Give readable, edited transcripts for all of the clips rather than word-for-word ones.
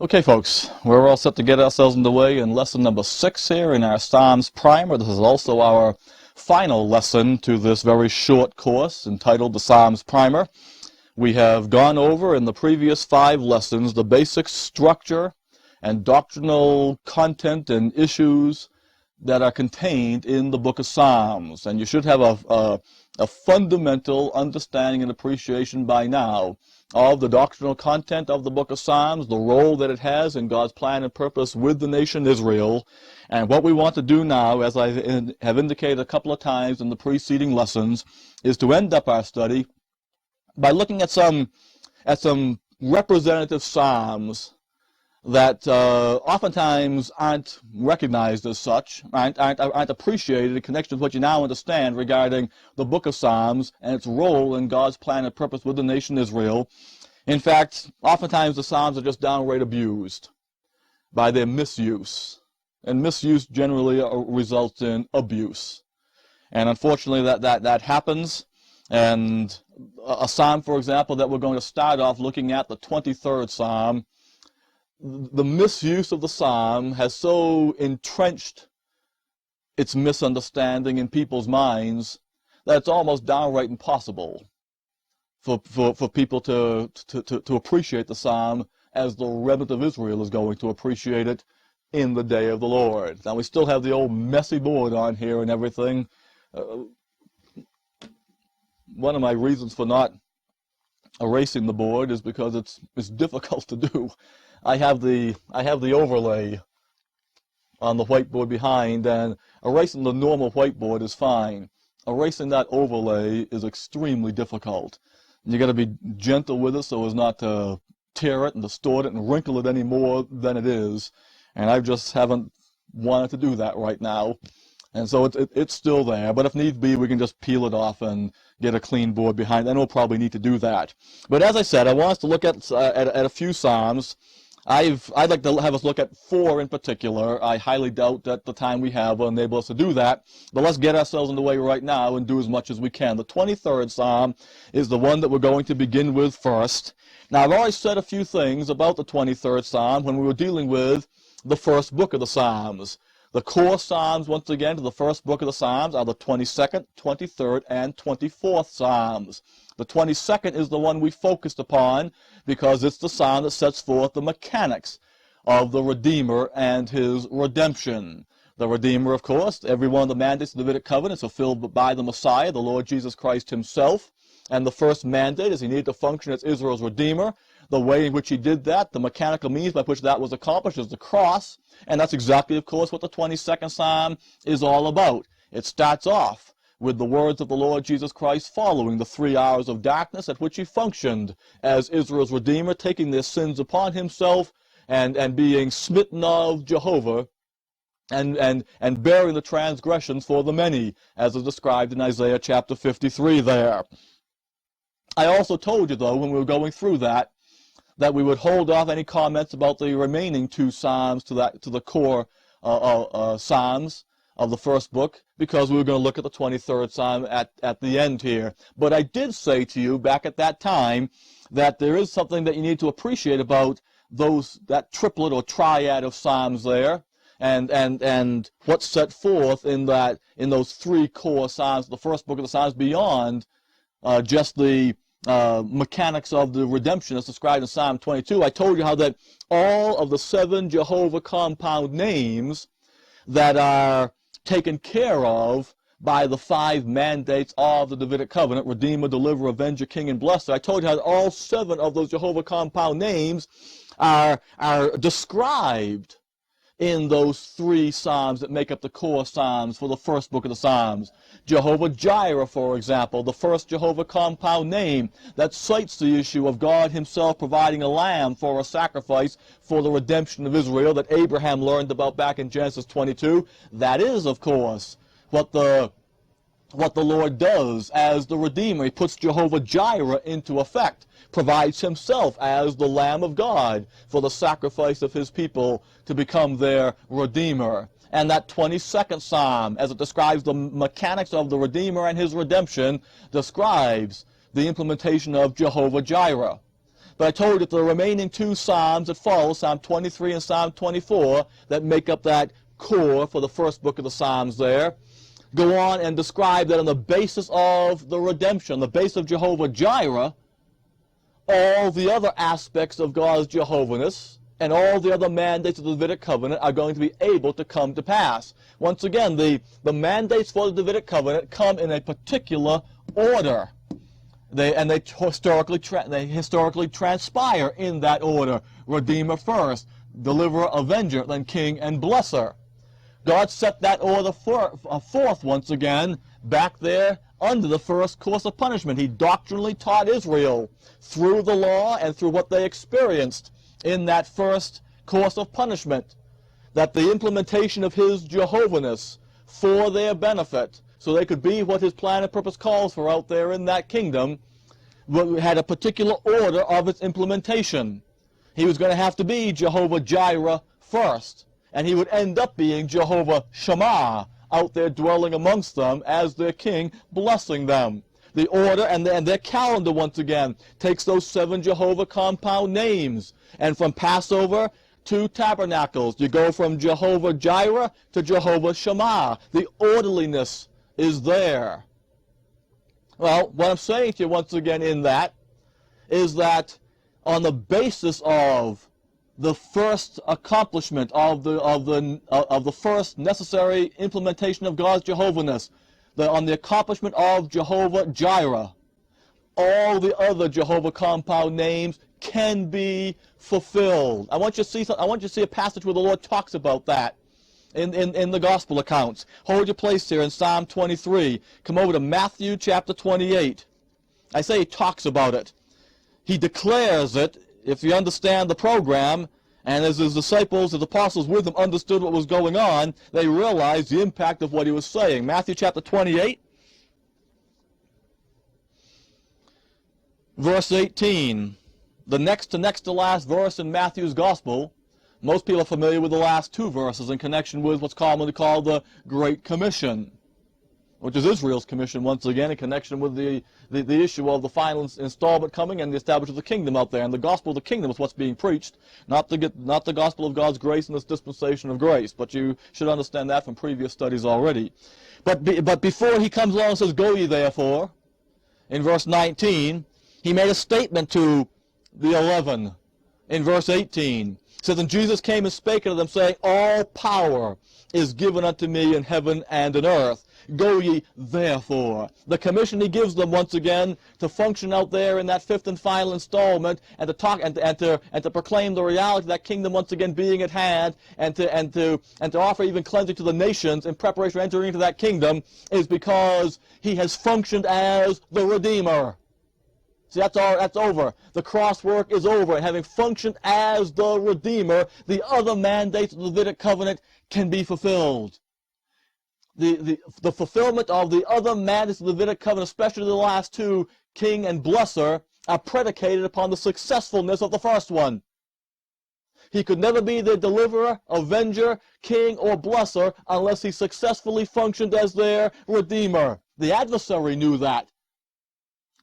Okay, folks, we're all set to get ourselves underway in lesson number 6 here in our Psalms primer. This is also our final lesson to this very short course entitled the Psalms Primer. We have gone over in the previous 5 lessons the basic structure and doctrinal content and issues that are contained in the book of Psalms. And you should have a fundamental understanding and appreciation by now of the doctrinal content of the book of Psalms, the role that it has in God's plan and purpose with the nation Israel. And what we want to do now, as I have indicated a couple of times in the preceding lessons, is to end up our study by looking at some representative psalms that oftentimes aren't recognized as such, aren't appreciated in connection with what you now understand regarding the book of Psalms and its role in God's plan and purpose with the nation Israel. In fact, oftentimes the Psalms are just downright abused by their misuse. And misuse generally results in abuse. And unfortunately that happens. And a psalm, for example, that we're going to start off looking at, the 23rd Psalm, the misuse of the psalm has so entrenched its misunderstanding in people's minds that it's almost downright impossible for people to appreciate the psalm as the remnant of Israel is going to appreciate it in the day of the Lord. Now, we still have the old messy board on here and everything. One of my reasons for not erasing the board is because it's difficult to do. I have the overlay on the whiteboard behind, and erasing the normal whiteboard is fine. Erasing that overlay is extremely difficult. You got to be gentle with it so as not to tear it and distort it and wrinkle it any more than it is. And I just haven't wanted to do that right now. And so it's still there, but if need be, we can just peel it off and get a clean board behind it, and we'll probably need to do that. But as I said, I want us to look at a few psalms. I'd like to have us look at 4 in particular. I highly doubt that the time we have will enable us to do that, but let's get ourselves underway right now and do as much as we can. The 23rd Psalm is the one that we're going to begin with first. Now, I've already said a few things about the 23rd Psalm when we were dealing with the first book of the Psalms. The core Psalms, once again, to the first book of the Psalms are the 22nd, 23rd, and 24th Psalms. The 22nd is the one we focused upon because it's the psalm that sets forth the mechanics of the Redeemer and his redemption. The Redeemer, of course, every one of the mandates of the Davidic covenant is fulfilled by the Messiah, the Lord Jesus Christ himself. And the first mandate is he needed to function as Israel's Redeemer. The way in which he did that, the mechanical means by which that was accomplished, is the cross. And that's exactly, of course, what the 22nd Psalm is all about. It starts off with the words of the Lord Jesus Christ following the 3 hours of darkness at which he functioned as Israel's Redeemer, taking their sins upon himself and being smitten of Jehovah and bearing the transgressions for the many, as is described in Isaiah chapter 53 there. I also told you, though, when we were going through that we would hold off any comments about the remaining 2 psalms to the core psalms of the first book, because we were going to look at the 23rd Psalm at the end here. But I did say to you back at that time that there is something that you need to appreciate about that triplet or triad of psalms there, and what's set forth in those 3 core psalms, the first book of the Psalms, beyond just the mechanics of the redemption as described in Psalm 22. I told you how that all of the 7 Jehovah compound names that are taken care of by the 5 mandates of the Davidic covenant, Redeemer, Deliverer, Avenger, King, and Blesser. I told you how all 7 of those Jehovah compound names are described in those 3 psalms that make up the core psalms for the first book of the Psalms. Jehovah Jireh, for example, the first Jehovah compound name that cites the issue of God himself providing a lamb for a sacrifice for the redemption of Israel that Abraham learned about back in Genesis 22. That is, of course, what the Lord does as the Redeemer. He puts Jehovah Jireh into effect, provides himself as the Lamb of God for the sacrifice of his people to become their Redeemer. And that 22nd Psalm, as it describes the mechanics of the Redeemer and his redemption, describes the implementation of Jehovah Jireh. But I told you that the remaining two Psalms that follow, Psalm 23 and Psalm 24, that make up that core for the first book of the Psalms there, go on and describe that on the basis of the redemption, the basis of Jehovah-Jireh, all the other aspects of God's Jehovahness and all the other mandates of the Davidic covenant are going to be able to come to pass. Once again, the mandates for the Davidic covenant come in a particular order. They historically transpire in that order. Redeemer first, deliverer, avenger, then king and blesser. God set that order forth once again back there under the first course of punishment. He doctrinally taught Israel through the law and through what they experienced in that first course of punishment, that the implementation of his Jehovahness for their benefit, so they could be what his plan and purpose calls for out there in that kingdom, had a particular order of its implementation. He was going to have to be Jehovah-Jireh first, and he would end up being Jehovah Shammah, out there dwelling amongst them as their king, blessing them. The order and their calendar, once again, takes those 7 Jehovah compound names. And from Passover to Tabernacles, you go from Jehovah-Jireh to Jehovah Shammah. The orderliness is there. Well, what I'm saying to you once again in that is that on the basis of the first accomplishment of the first necessary implementation of God's Jehovahness, on the accomplishment of Jehovah-Jireh, all the other Jehovah compound names can be fulfilled. I want you to see a passage where the Lord talks about that in the gospel accounts. Hold your place here in Psalm 23. Come over to Matthew chapter 28. I say he talks about it. He declares it. If you understand the program, and as his disciples, his apostles with him understood what was going on, they realized the impact of what he was saying. Matthew chapter 28, verse 18. The next to last verse in Matthew's gospel. Most people are familiar with the last 2 verses in connection with what's commonly called the Great Commission, which is Israel's commission once again in connection with the issue of the final installment coming and the establishment of the kingdom out there. And the gospel of the kingdom is what's being preached, not the gospel of God's grace and this dispensation of grace. But you should understand that from previous studies already. But before he comes along and says, "Go ye therefore," in verse 19, he made a statement to the 11 in verse 18. It says, "And Jesus came and spake unto them, saying, All power is given unto me in heaven and in earth. Go ye therefore." The commission he gives them once again to function out there in that 5th and final installment, and to talk and to proclaim the reality of that kingdom once again being at hand, and to offer even cleansing to the nations in preparation for entering into that kingdom, is because he has functioned as the Redeemer. See, that's over. The cross work is over. And having functioned as the Redeemer, the other mandates of the Davidic covenant can be fulfilled. The fulfillment of the other mandates of the Davidic covenant, especially the last 2, king and blesser, are predicated upon the successfulness of the first one. He could never be the deliverer, avenger, king, or blesser unless he successfully functioned as their Redeemer. The adversary knew that.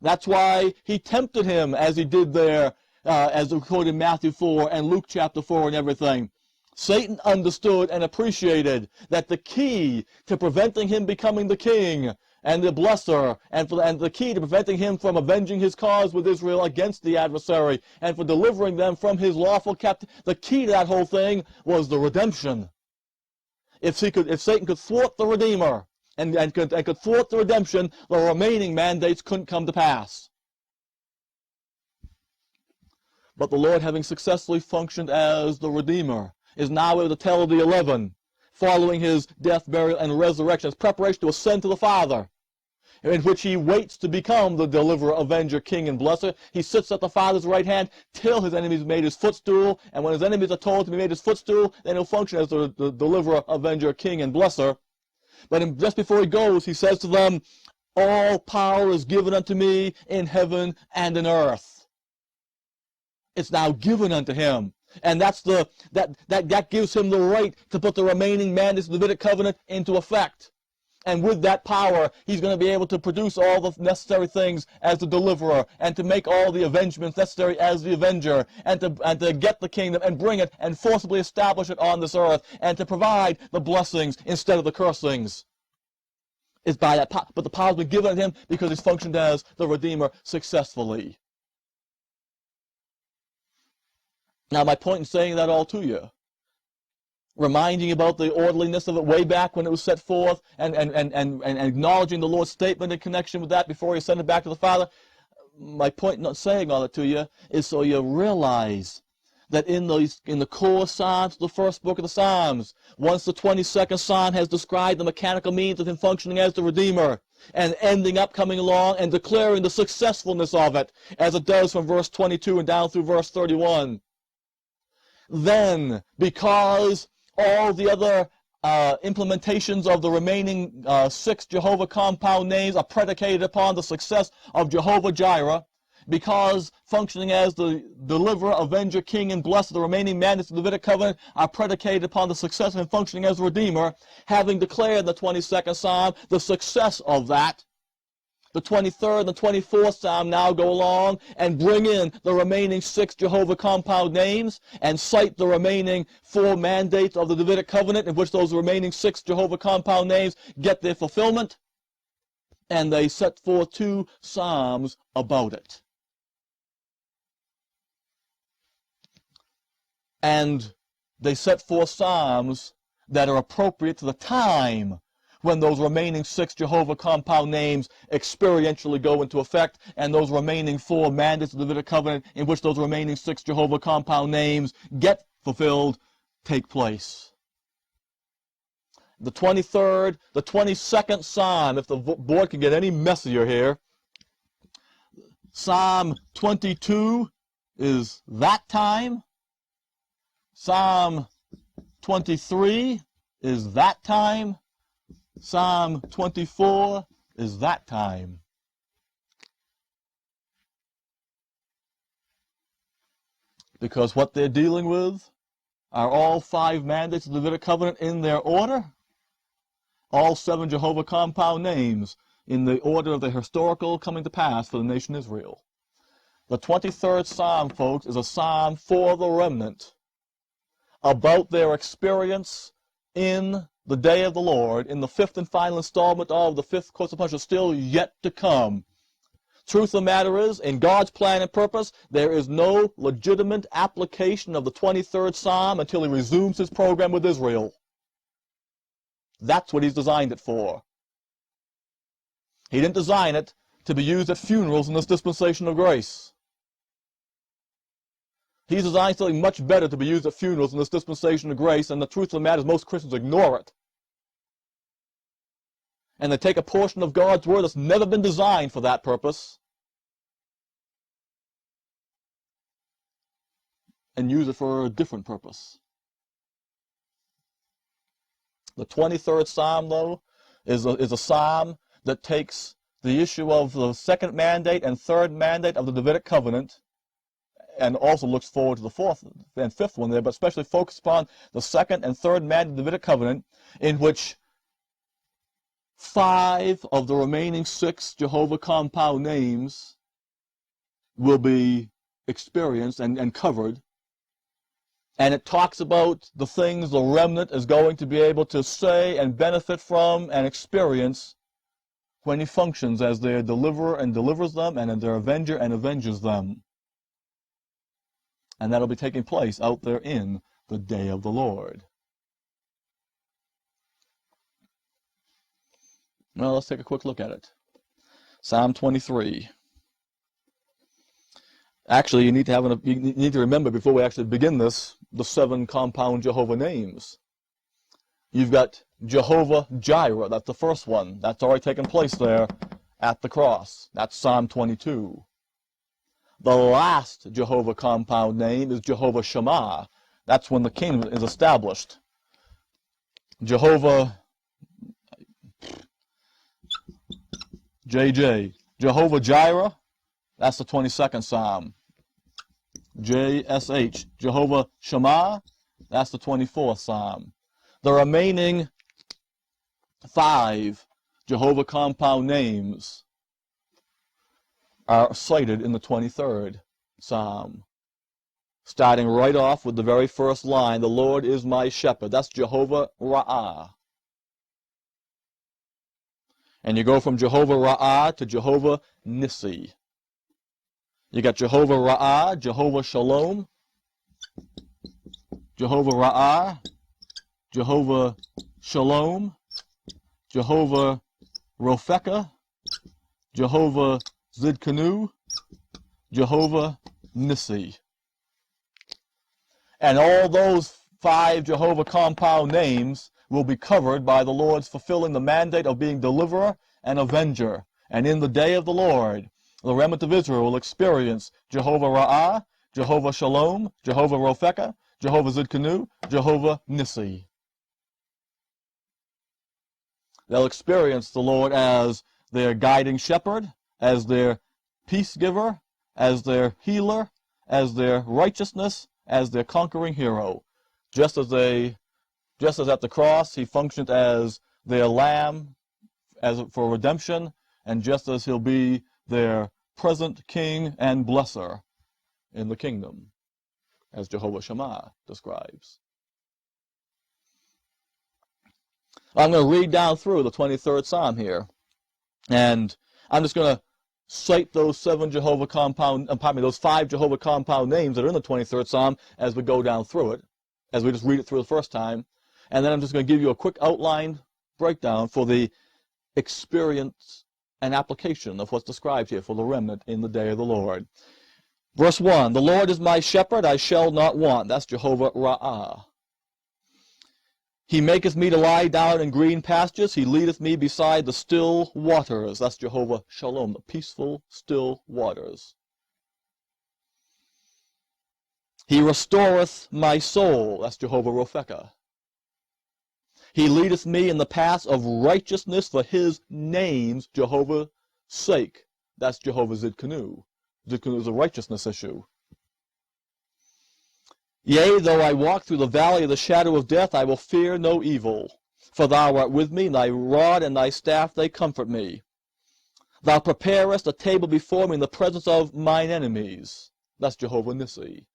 That's why he tempted him as he did there, as recorded in Matthew 4 and Luke chapter 4 and everything. Satan understood and appreciated that the key to preventing him becoming the king and the blesser, and the key to preventing him from avenging his cause with Israel against the adversary, and for delivering them from his lawful captivity, the key to that whole thing was the redemption. If Satan could thwart the Redeemer, and could thwart the redemption, the remaining mandates couldn't come to pass. But the Lord, having successfully functioned as the Redeemer, is now able to tell the 11, following his death, burial, and resurrection, as preparation to ascend to the Father, in which he waits to become the deliverer, avenger, king, and blesser. He sits at the Father's right hand till his enemies made his footstool, and when his enemies are told to be made his footstool, then he'll function as the deliverer, avenger, king, and blesser. But just before he goes, he says to them, "All power is given unto me in heaven and in earth." It's now given unto him. And that gives him the right to put the remaining mandates of the Davidic covenant into effect. And with that power, he's going to be able to produce all the necessary things as the deliverer, and to make all the avengements necessary as the avenger, and to get the kingdom and bring it and forcibly establish it on this earth, and to provide the blessings instead of the cursings. It's by that power. But the power has been given to him because he's functioned as the Redeemer successfully. Now, my point in saying that all to you, reminding you about the orderliness of it way back when it was set forth, and acknowledging the Lord's statement in connection with that before he sent it back to the Father, my point in not saying all that to you is so you realize that in the core Psalms, the first book of the Psalms, once the 22nd Psalm has described the mechanical means of him functioning as the Redeemer, and ending up coming along and declaring the successfulness of it, as it does from verse 22 and down through verse 31. Then, because all the other implementations of the remaining 6 Jehovah compound names are predicated upon the success of Jehovah Jireh, because functioning as the deliverer, avenger, king, and blessed, the remaining mandates of the Davidic covenant are predicated upon the success of him functioning as the Redeemer, having declared in the 22nd Psalm the success of that, the 23rd and the 24th Psalm now go along and bring in the remaining 6 Jehovah compound names and cite the remaining 4 mandates of the Davidic covenant in which those remaining 6 Jehovah compound names get their fulfillment. And they set forth 2 Psalms about it. And they set forth Psalms that are appropriate to the time when those remaining 6 Jehovah compound names experientially go into effect, and those remaining 4 mandates of the Davidic covenant in which those remaining 6 Jehovah compound names get fulfilled take place. The 23rd, the 22nd Psalm, if the board can get any messier here, Psalm 22 is that time. Psalm 23 is that time. Psalm 24 is that time. Because what they're dealing with are all 5 mandates of the Davidic covenant in their order, all 7 Jehovah compound names in the order of the historical coming to pass for the nation Israel. The 23rd Psalm, folks, is a psalm for the remnant about their experience in the day of the Lord, in the 5th and final installment of the 5th course of punishment still yet to come. Truth of the matter is, in God's plan and purpose, there is no legitimate application of the 23rd Psalm until he resumes his program with Israel. That's what he's designed it for. He didn't design it to be used at funerals in this dispensation of grace. He's designed something much better to be used at funerals in this dispensation of grace, and the truth of the matter is most Christians ignore it. And they take a portion of God's Word that's never been designed for that purpose and use it for a different purpose. The 23rd Psalm, though, is a psalm that takes the issue of the 2nd mandate and 3rd mandate of the Davidic covenant, and also looks forward to the 4th and 5th one there, but especially focused upon the 2nd and 3rd mandate of the Davidic covenant, in which 5 of the remaining 6 Jehovah compound names will be experienced and covered. And it talks about the things the remnant is going to be able to say and benefit from and experience when he functions as their deliverer and delivers them, and their avenger and avenges them. And that'll be taking place out there in the day of the Lord. Well, let's take a quick look at it. Psalm 23. Actually, you need to remember before we actually begin this, the 7 compound Jehovah names. You've got Jehovah Jireh, that's the first one. That's already taken place there at the cross. That's Psalm 22. The last Jehovah compound name is Jehovah Shammah. That's when the kingdom is established. Jehovah Jehovah Jireh, that's the 22nd Psalm. JSH, Jehovah Shammah, that's the 24th Psalm. The remaining 5 Jehovah compound names are cited in the 23rd Psalm. Starting right off with the very first line, the Lord is my shepherd. That's Jehovah Ra'ah. And you go from Jehovah Ra'ah to Jehovah Nissi. You got Jehovah Ra'ah, Jehovah Shalom, Jehovah Ra'ah, Jehovah Shalom, Jehovah Rophekah, Jehovah Zidkenu, Jehovah Nissi. And all those 5 Jehovah compound names will be covered by the Lord's fulfilling the mandate of being deliverer and avenger. And in the day of the Lord, the remnant of Israel will experience Jehovah Ra'ah, Jehovah Shalom, Jehovah Rophekah, Jehovah Zidkenu, Jehovah Nissi. They'll experience the Lord as their guiding shepherd, as their peace giver, as their healer, as their righteousness, as their conquering hero. Just as at the cross he functioned as their lamb for redemption, and just as he'll be their present king and blesser in the kingdom, as Jehovah Shammah describes. I'm going to read down through the 23rd Psalm here, and I'm just going to cite those 5 Jehovah compound names that are in the 23rd Psalm as we go down through it, as we just read it through the first time, and then I'm just going to give you a quick outline breakdown for the experience and application of what's described here for the remnant in the day of the Lord. Verse 1, the Lord is my shepherd, I shall not want. That's Jehovah Ra'ah. He maketh me to lie down in green pastures. He leadeth me beside the still waters. That's Jehovah Shalom, the peaceful, still waters. He restoreth my soul. That's Jehovah Rophekah. He leadeth me in the paths of righteousness for his name's Jehovah's sake. That's Jehovah Zidkenu. Zidkenu is a righteousness issue. Yea, though I walk through the valley of the shadow of death, I will fear no evil. For thou art with me, thy rod and thy staff, they comfort me. Thou preparest a table before me in the presence of mine enemies. That's Jehovah Nissi.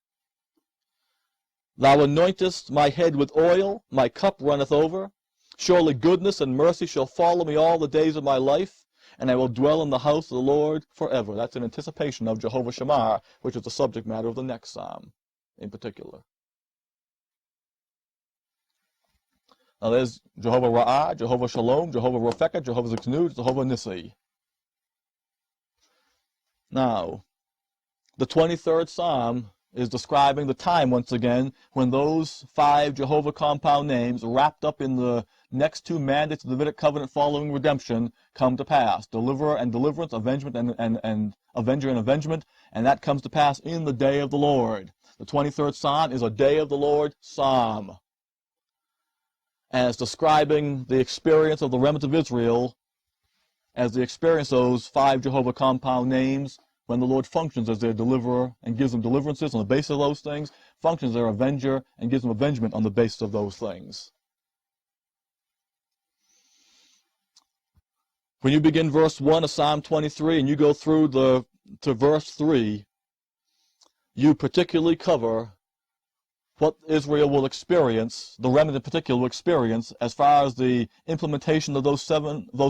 Thou anointest my head with oil, my cup runneth over. Surely goodness and mercy shall follow me all the days of my life, and I will dwell in the house of the Lord forever. That's in anticipation of Jehovah Shammah, which is the subject matter of the next psalm in particular. Now there's Jehovah Ra'ah, Jehovah Shalom, Jehovah Rophekah, Jehovah Zidkenu, Jehovah Nissi. Now, the 23rd Psalm is describing the time once again when those 5 Jehovah compound names wrapped up in the next 2 mandates of the Davidic covenant following redemption come to pass. Deliverer and deliverance, avengement and avenger and avengement, and that comes to pass in the day of the Lord. The 23rd Psalm is a day of the Lord psalm. And it's describing the experience of the remnant of Israel as they experience those 5 Jehovah compound names when the Lord functions as their deliverer and gives them deliverances on the basis of those things, functions as their avenger and gives them avengement on the basis of those things. When you begin verse 1 of Psalm 23 and you go through to verse 3, you particularly cover what Israel will experience, the remnant in particular will experience, as far as the implementation of those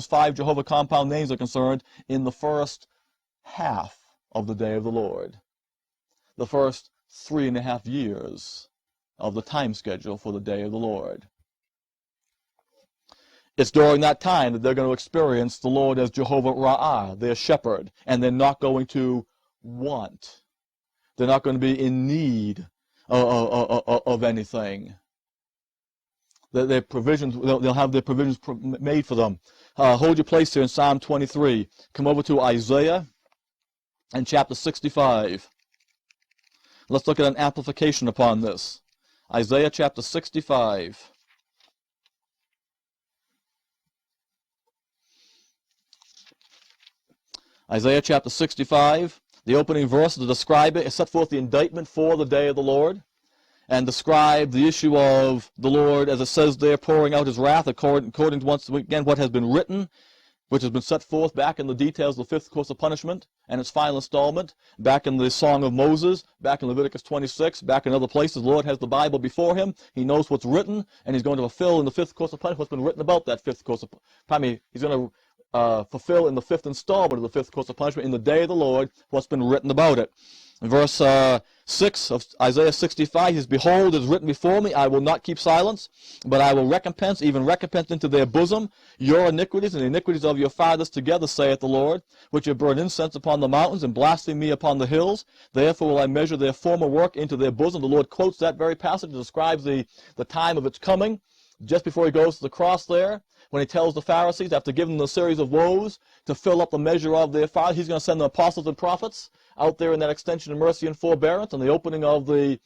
5 Jehovah compound names are concerned in the first half of the day of the Lord, the first 3.5 years of the time schedule for the day of the Lord. It's during that time that they're going to experience the Lord as Jehovah Ra'ah, their shepherd, and they're not going to want. They're not going to be in need of anything. Their provisions, they'll have their provisions made for them. Hold your place here in Psalm 23. Come over to Isaiah and chapter 65. Let's look at an amplification upon this. Isaiah chapter 65. Isaiah chapter 65, the opening verse to describe it, set forth the indictment for the day of the Lord, and describe the issue of the Lord, as it says there, pouring out his wrath according to once again what has been written. which has been set forth back in the details of the fifth course of punishment and its final installment, back in the Song of Moses, back in Leviticus 26, back in other places. The Lord has the Bible before him. He knows what's written, and he's going to fulfill in the fifth course of punishment what's been written about that fifth course of punishment. He's going to fulfill in the fifth installment of the fifth course of punishment in the day of the Lord what's been written about it. In verse 6 of Isaiah 65, he says, Behold, it is written before me, I will not keep silence, but I will recompense, even recompense into their bosom, your iniquities and the iniquities of your fathers together, saith the Lord, which have burned incense upon the mountains and blasphemed me upon the hills. Therefore will I measure their former work into their bosom. The Lord quotes that very passage, describes the time of its coming, just before he goes to the cross there, when he tells the Pharisees, after giving them a series of woes, to fill up the measure of their father, he's going to send the apostles and prophets out there in that extension of mercy and forbearance and the opening of the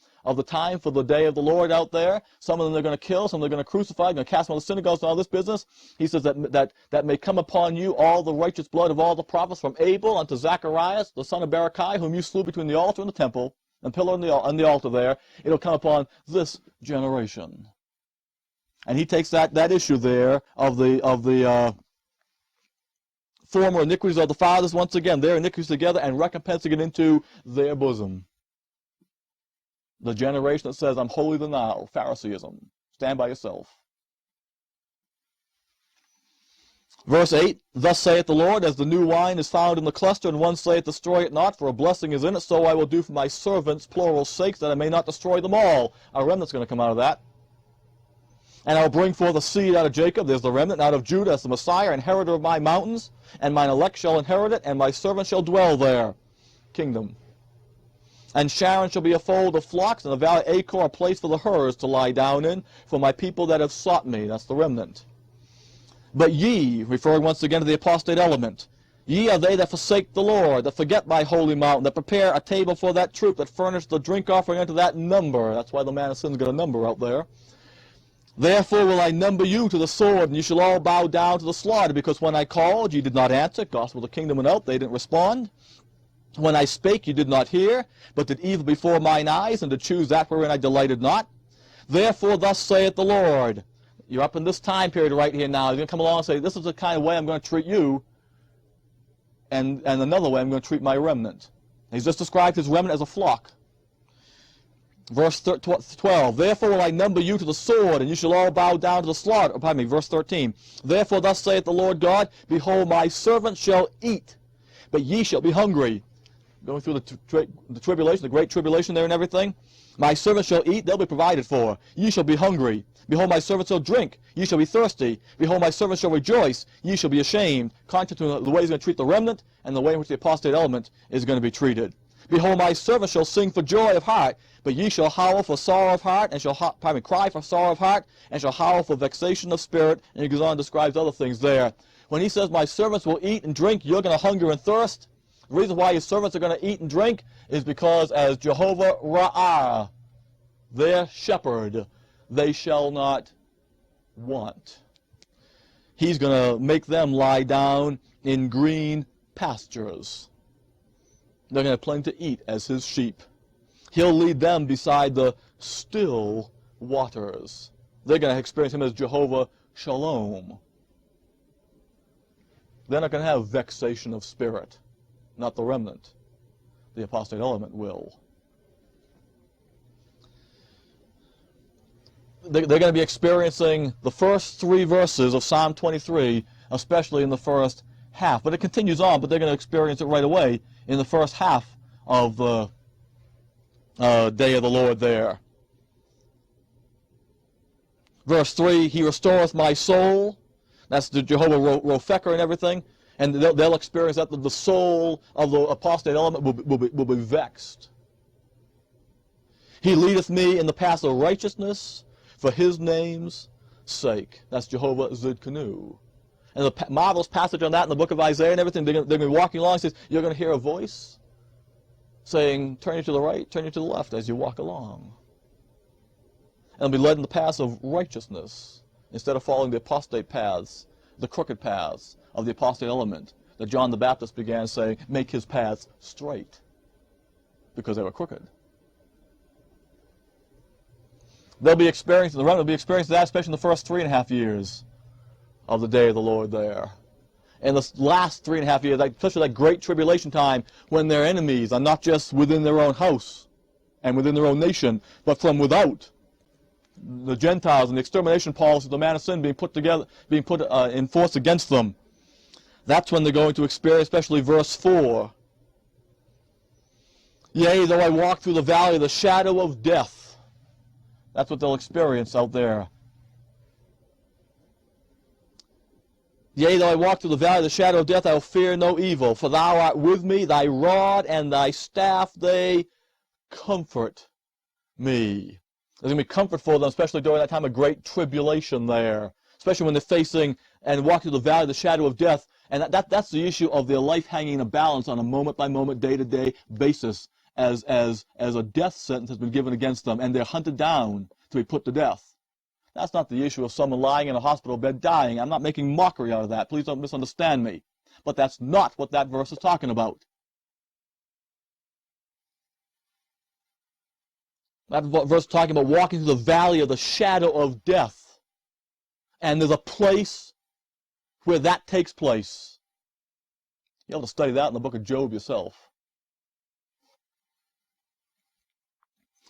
time for the day of the Lord out there. Some of them they're going to kill, some they're going to crucify, going to cast them out of the synagogues and all this business. He says that may come upon you all the righteous blood of all the prophets, from Abel unto Zacharias, the son of Berechiah, whom you slew between the altar and the temple, and pillar and the altar there. It'll come upon this generation. And he takes that issue there of the former iniquities of the fathers, once again, their iniquities together, and recompensing it into their bosom. The generation that says, I'm holier than thou, Phariseeism. Stand by yourself. Verse 8, Thus saith the Lord, as the new wine is found in the cluster, and one saith, Destroy it not, for a blessing is in it, so I will do for my servants, plural sakes, that I may not destroy them all. A remnant's going to come out of that. And I will bring forth a seed out of Jacob, there's the remnant, out of Judah, as the Messiah, inheritor of my mountains, and mine elect shall inherit it, and my servants shall dwell there. Kingdom. And Sharon shall be a fold of flocks, and the valley of Achor a place for the herds to lie down in, for my people that have sought me. That's the remnant. But ye, referring once again to the apostate element, ye are they that forsake the Lord, that forget my holy mountain, that prepare a table for that troop, that furnish the drink offering unto that number. That's why the man of sin's got a number out there. Therefore will I number you to the sword, and you shall all bow down to the slaughter, because when I called, ye did not answer. Gospel of the kingdom went out, they didn't respond. When I spake, you did not hear, but did evil before mine eyes, and to choose that wherein I delighted not. Therefore thus saith the Lord. You're up in this time period right here now. He's going to come along and say, this is the kind of way I'm going to treat you, and another way I'm going to treat my remnant. He's just described his remnant as a flock. Verse 12, Therefore will I number you to the sword, and you shall all bow down to the slaughter. Oh, pardon me, verse 13. Therefore thus saith the Lord God, Behold, my servants shall eat, but ye shall be hungry. Going through the tribulation, the great tribulation there and everything. My servants shall eat, they'll be provided for. Ye shall be hungry. Behold, my servants shall drink, ye shall be thirsty. Behold, my servants shall rejoice, ye shall be ashamed. Contrary to the way he's going to treat the remnant, and the way in which the apostate element is going to be treated. Behold, my servants shall sing for joy of heart, but ye shall howl for sorrow of heart, and shall cry for sorrow of heart, and shall howl for vexation of spirit. And he goes on and describes other things there. When he says, my servants will eat and drink, you're going to hunger and thirst. The reason why his servants are going to eat and drink is because as Jehovah Ra'ah, their shepherd, they shall not want. He's going to make them lie down in green pastures. They're going to have plenty to eat as his sheep. He'll lead them beside the still waters. They're going to experience him as Jehovah Shalom. They're not going to have vexation of spirit. Not the remnant. The apostate element will. They're going to be experiencing the first 3 verses of Psalm 23, especially in the first half. But it continues on, but they're going to experience it right away in the first half of the day of the Lord there. Verse 3, He restoreth my soul. That's the Jehovah Rophekah and everything. And they'll experience that the soul of the apostate element will be vexed. He leadeth me in the path of righteousness for his name's sake. That's Jehovah Zidkenu. And the marvelous passage on that in the book of Isaiah and everything, they're going to be walking along, and says, you're going to hear a voice saying, turn you to the right, turn you to the left as you walk along. And they'll be led in the paths of righteousness instead of following the apostate paths, the crooked paths of the apostate element that John the Baptist began saying, make his paths straight, because they were crooked. They'll be experiencing, the remnant will be experiencing that, especially in the first 3.5 years of the day of the Lord there. in the last 3.5 years, especially that great tribulation time, when their enemies are not just within their own house and within their own nation, but from without. The Gentiles and the extermination policy of the man of sin being put in force against them. That's when they're going to experience, especially verse 4. Yea, though I walk through the valley of the shadow of death. That's what they'll experience out there. Yea, though I walk through the valley of the shadow of death, I will fear no evil, for thou art with me, thy rod and thy staff, they comfort me. There's going to be comfort for them, especially during that time of great tribulation there, especially when they're facing and walking through the valley of the shadow of death. And that's the issue of their life hanging in a balance on a moment-by-moment, day-to-day basis as a death sentence has been given against them, and they're hunted down to be put to death. That's not the issue of someone lying in a hospital bed dying. I'm not making mockery out of that. Please don't misunderstand me. But that's not what that verse is talking about. That verse is talking about walking through the valley of the shadow of death. And there's a place where that takes place. You'll have to study that in the book of Job yourself.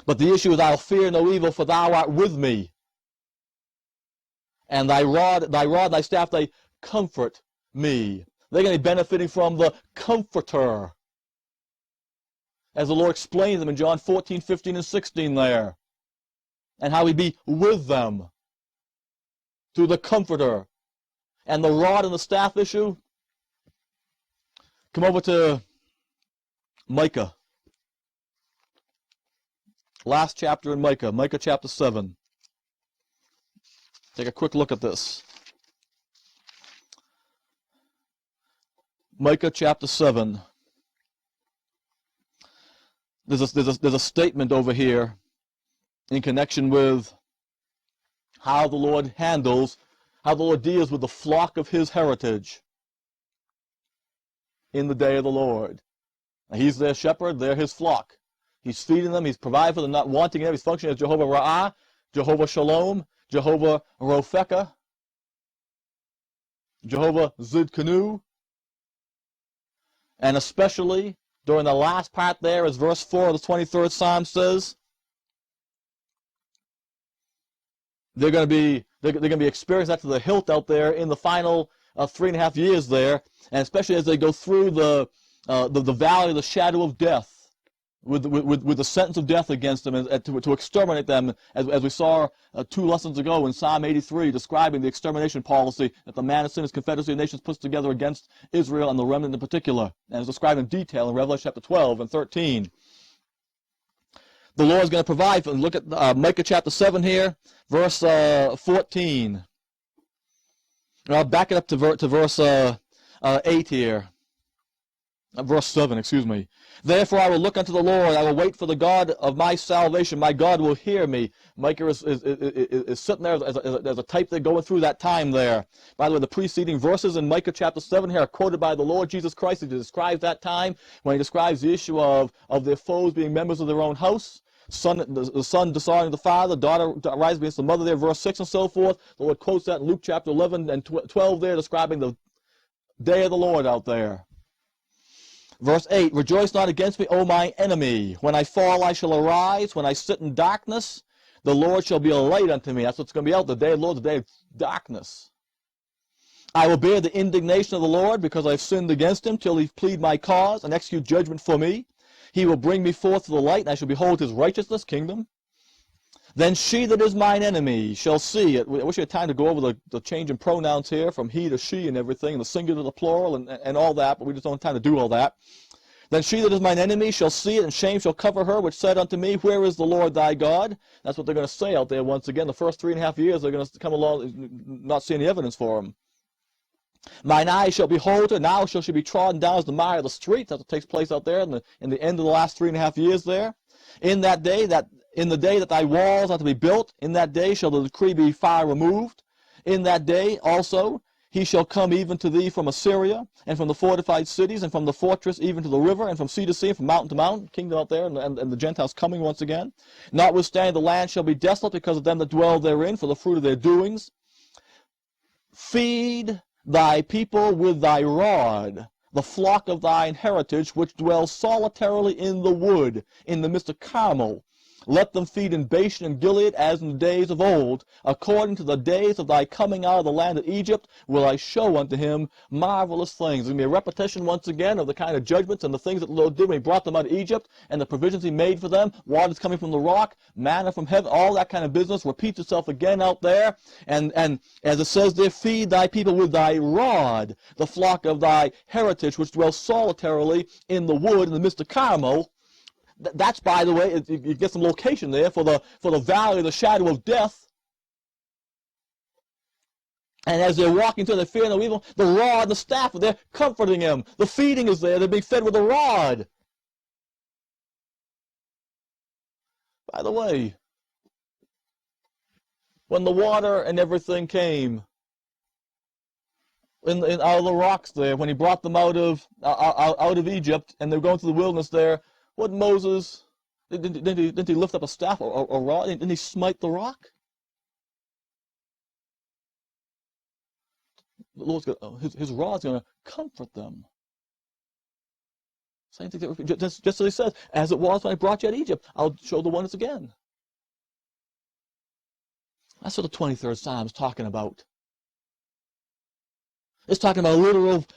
But the issue is, I'll fear no evil, for thou art with me. And thy rod and thy staff, they comfort me. They're going to be benefiting from the Comforter, as the Lord explains them in John 14, 15, and 16 there, and how he'd be with them through the Comforter. And the rod and the staff issue, come over to Micah. Last chapter in Micah, Micah chapter 7. Take a quick look at this. Micah chapter 7. There's a statement over here in connection with how the Lord deals with the flock of his heritage in the day of the Lord. Now, he's their shepherd, they're his flock. He's feeding them, he's providing for them, not wanting them. He's functioning as Jehovah Ra'ah, Jehovah Shalom, Jehovah Rophekah, Jehovah Zidkenu, and especially during the last part there, as verse 4 of the 23rd Psalm says, they're going to be experiencing that to the hilt out there in the final 3.5 years there, and especially as they go through the valley of the shadow of death, with the sentence of death against them, and to exterminate them, as we saw 2 lessons ago in Psalm 83, describing the extermination policy that the man of sin, his confederacy of nations, puts together against Israel and the remnant in particular, and is described in detail in Revelation chapter 12 and 13. The Lord is going to provide for them. Look at Micah chapter 7 here, verse 14. I'll back it up to verse 8 here. Verse 7, excuse me. Therefore I will look unto the Lord, I will wait for the God of my salvation. My God will hear me. Micah is sitting there as a type there going through that time there. By the way, the preceding verses in Micah chapter 7 here are quoted by the Lord Jesus Christ. He describes that time when he describes the issue of their foes being members of their own house. The son dishonoring the father, daughter rising against the mother there, verse 6 and so forth. The Lord quotes that in Luke chapter 11 and 12 there, describing the day of the Lord out there. Verse 8, rejoice not against me, O my enemy. When I fall, I shall arise. When I sit in darkness, the Lord shall be a light unto me. That's what's going to be out. The day of the Lord, the day of darkness. I will bear the indignation of the Lord, because I have sinned against him, till he plead my cause and execute judgment for me. He will bring me forth to the light, and I shall behold his righteousness, kingdom. Then she that is mine enemy shall see it. I wish we had time to go over the change in pronouns here from he to she and everything, and the singular to the plural and all that, but we just don't have time to do all that. Then she that is mine enemy shall see it, and shame shall cover her, which said unto me, where is the Lord thy God? That's what they're going to say out there once again. The first 3.5 years, they're going to come along, not see any evidence for him. Mine eyes shall behold her, now shall she be trodden down as the mire of the streets. That's what takes place out there in the end of the last 3.5 years there. In the day that thy walls are to be built, in that day shall the decree be far removed. In that day also he shall come even to thee from Assyria, and from the fortified cities, and from the fortress even to the river, and from sea to sea, and from mountain to mountain, kingdom out there, and the Gentiles coming once again. Notwithstanding the land shall be desolate because of them that dwell therein, for the fruit of their doings. Feed thy people with thy rod, the flock of thine heritage, which dwells solitarily in the wood, in the midst of Carmel. Let them feed in Bashan and Gilead as in the days of old. According to the days of thy coming out of the land of Egypt will I show unto him marvelous things. There's going to be a repetition once again of the kind of judgments and the things that the Lord did when he brought them out of Egypt and the provisions he made for them. Waters coming from the rock, manna from heaven, all that kind of business repeats itself again out there. And as it says there, feed thy people with thy rod, the flock of thy heritage, which dwells solitarily in the wood in the midst of Carmel. That's, by the way, you get some location there for the valley of the shadow of death. And as they're walking through, they fear no evil. The rod and the staff, they're comforting him. The feeding is there. They're being fed with a rod. By the way, when the water and everything came out of the rocks there, when he brought them out of Egypt, and they were going through the wilderness there, what Moses, didn't he lift up a staff or a rod? Didn't he smite the rock? The Lord's his rod's going to comfort them. Same thing, just as he says, as it was when I brought you out of Egypt, I'll show the wonders again. That's what the 23rd Psalm is talking about. It's talking about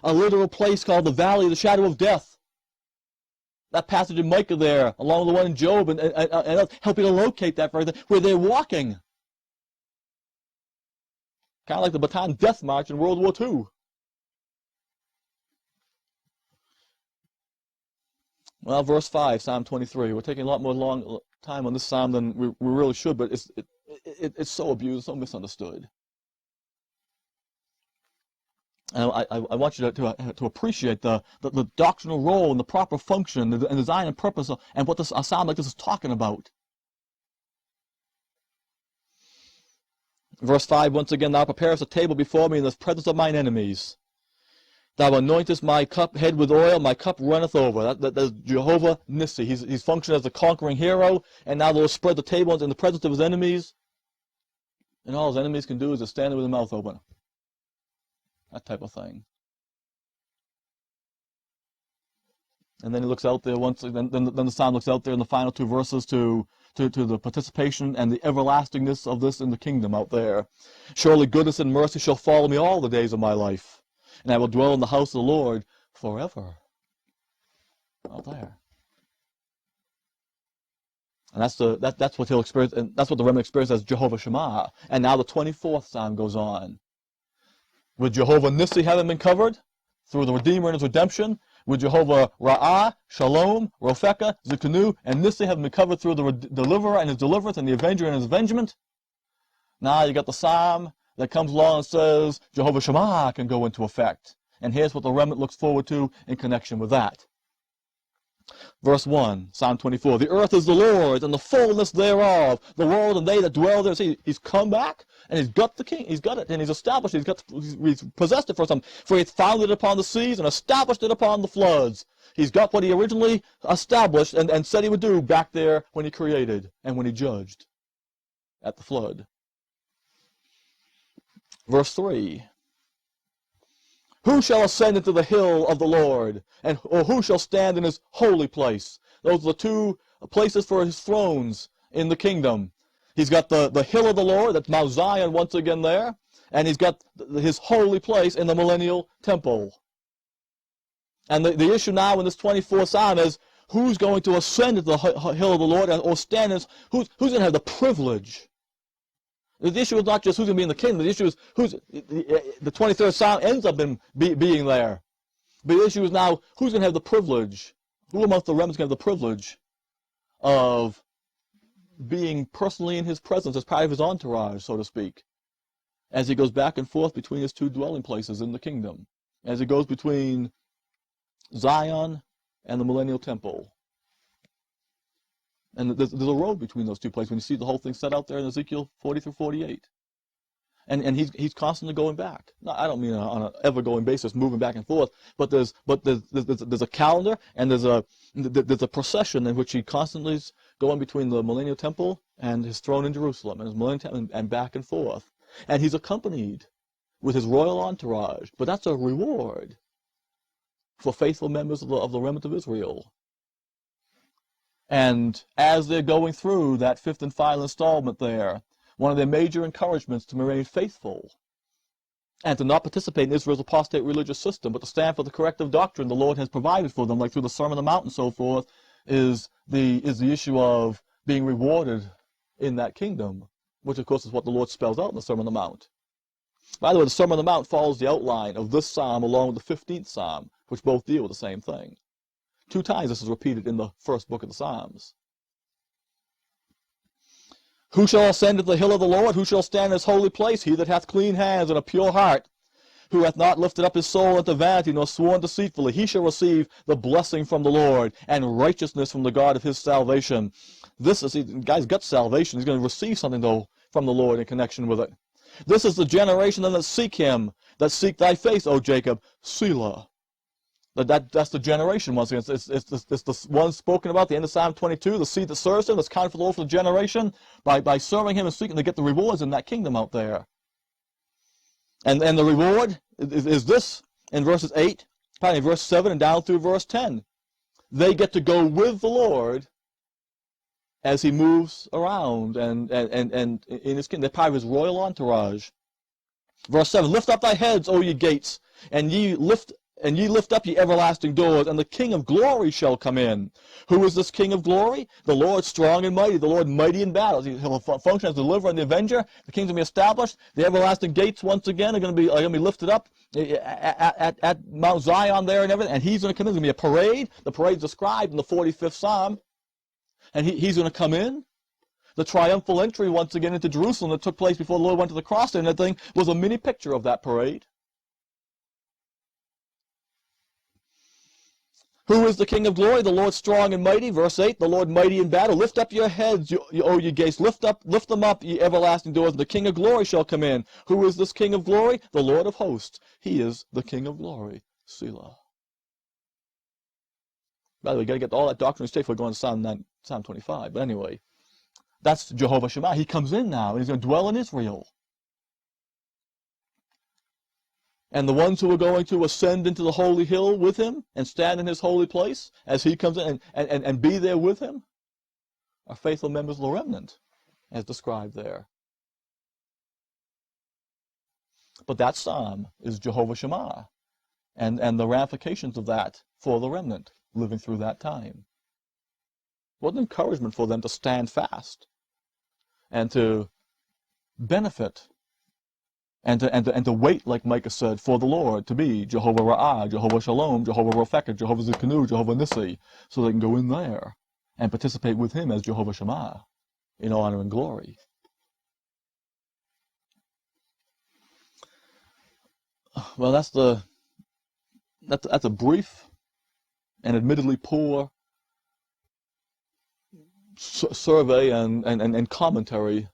a literal place called the Valley of the Shadow of Death. That passage in Micah there, along with the one in Job, and help you to locate that very thing, where they're walking. Kind of like the Bataan Death March in World War II. Well, verse 5, Psalm 23. We're taking a lot more long time on this psalm than we really should, but it's so abused, so misunderstood. And I want you to appreciate the doctrinal role and the proper function and design and purpose and what a psalm like this is talking about. Verse 5, once again, thou preparest a table before me in the presence of mine enemies. Thou anointest my head with oil, my cup runneth over. That's Jehovah Nissi. He's functioned as the conquering hero, and now the Lord spread the table in the presence of his enemies. And all his enemies can do is just stand there with their mouth open. That type of thing. And then he looks out there then the psalm looks out there in the final two verses to the participation and the everlastingness of this in the kingdom out there. Surely goodness and mercy shall follow me all the days of my life, and I will dwell in the house of the Lord forever. Out there. And that's what he'll experience, and that's what the remnant experience as Jehovah Shammah. And now the 24th psalm goes on. Would Jehovah Nissi having been covered through the Redeemer and his redemption? Would Jehovah Ra'ah, Shalom, Rophekah, Zikanu, and Nissi having been covered through the Deliverer and his deliverance and the Avenger and his avengement? Now you got the psalm that comes along and says Jehovah Shammah can go into effect. And here's what the remnant looks forward to in connection with that. Verse 1, Psalm 24, the earth is the Lord's and the fullness thereof, the world and they that dwell there. See, he's come back and he's got the king, he's got it, and he's established it, he's possessed it for something. For he founded it upon the seas and established it upon the floods. He's got what he originally established and said he would do back there when he created and when he judged at the flood. Verse 3, who shall ascend into the hill of the Lord, or who shall stand in his holy place? Those are the two places for his thrones in the kingdom. He's got the hill of the Lord, that's Mount Zion once again there, and he's got his holy place in the millennial temple. And the issue now in this 24th Psalm is who's going to ascend into the hill of the Lord or stand in, who's going to have the privilege. The issue is not just who's going to be in the kingdom. The issue is the 23rd Psalm ends up being there. But the issue is now who's going to have the privilege, who amongst the remnants is going to have the privilege of being personally in his presence as part of his entourage, so to speak, as he goes back and forth between his two dwelling places in the kingdom, as he goes between Zion and the millennial temple. And there's a road between those two places when you see the whole thing set out there in Ezekiel 40 through 48. And he's constantly going back. Now, I don't mean on an ever-going basis, moving back and forth, but there's a calendar and there's a procession in which he constantly is going between the millennial temple and his throne in Jerusalem and his millennial temple and back and forth. And he's accompanied with his royal entourage. But that's a reward for faithful members of the remnant of Israel. And as they're going through that fifth and final installment there, one of their major encouragements to remain faithful and to not participate in Israel's apostate religious system, but to stand for the corrective doctrine the Lord has provided for them, like through the Sermon on the Mount and so forth, is the issue of being rewarded in that kingdom, which of course is what the Lord spells out in the Sermon on the Mount. By the way, the Sermon on the Mount follows the outline of this psalm along with the 15th psalm, which both deal with the same thing. 2 times this is repeated in the first book of the Psalms. Who shall ascend to the hill of the Lord? Who shall stand in his holy place? He that hath clean hands and a pure heart, who hath not lifted up his soul unto vanity, nor sworn deceitfully. He shall receive the blessing from the Lord, and righteousness from the God of his salvation. This is, the guy's got salvation. He's going to receive something, though, from the Lord in connection with it. This is the generation that seek him, that seek thy face, O Jacob, Selah. That's the generation, once again. It's the one spoken about at the end of Psalm 22, the seed that serves him, that's counted for the Lord for the generation, by serving him and seeking to get the rewards in that kingdom out there. And the reward is this, in verses 8, probably verse 7 and down through verse 10. They get to go with the Lord as he moves around and in his kingdom. They're part of his royal entourage. Verse 7, lift up thy heads, O ye gates, and ye lift up ye everlasting doors, and the King of glory shall come in. Who is this King of glory? The Lord strong and mighty, the Lord mighty in battle. He'll function as the deliverer and the avenger. The kingdom will be established. The everlasting gates, once again, are going to be lifted up at Mount Zion there and everything. And he's going to come in. There's going to be a parade. The parade's described in the 45th Psalm. And he's going to come in. The triumphal entry, once again, into Jerusalem that took place before the Lord went to the cross and everything was a mini picture of that parade. Who is the King of glory? The Lord strong and mighty. Verse 8, the Lord mighty in battle. Lift up your heads, O ye gates. Lift them up, ye everlasting doors. The King of glory shall come in. Who is this King of glory? The Lord of hosts. He is the King of glory. Selah. By the way, you got to get all that doctrine straight before going to Psalm 25. But anyway, that's Jehovah Shammah. He comes in now, and he's going to dwell in Israel. And the ones who are going to ascend into the holy hill with him and stand in his holy place as he comes in and be there with him are faithful members of the remnant, as described there. But that psalm is Jehovah Shammah and the ramifications of that for the remnant living through that time. What an encouragement for them to stand fast and to benefit and to wait, like Micah said, for the Lord to be Jehovah Ra'ah, Jehovah Shalom, Jehovah Rophekah, Jehovah Zidkenu, Jehovah Nissi, so they can go in there and participate with him as Jehovah Shammah in honor and glory. Well, that's a brief and admittedly poor survey and commentary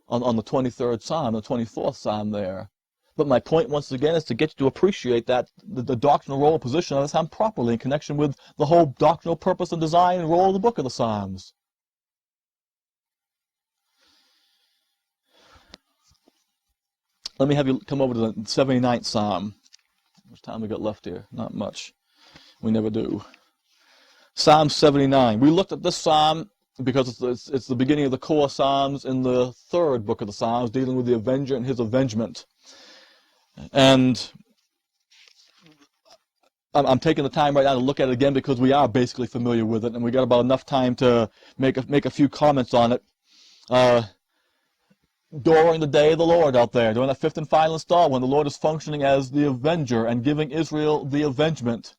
on the 23rd Psalm, the 24th Psalm there. But my point, once again, is to get you to appreciate that the doctrinal role and position of the Psalm properly in connection with the whole doctrinal purpose and design and role of the book of the Psalms. Let me have you come over to the 79th Psalm. How much time we got left here? Not much. We never do. Psalm 79. We looked at this Psalm because it's the beginning of the core Psalms in the third book of the Psalms, dealing with the avenger and his avengement. And I'm taking the time right now to look at it again because we are basically familiar with it, and we got about enough time to make a few comments on it. During the day of the Lord out there, during that fifth and final installment, when the Lord is functioning as the avenger and giving Israel the avengement,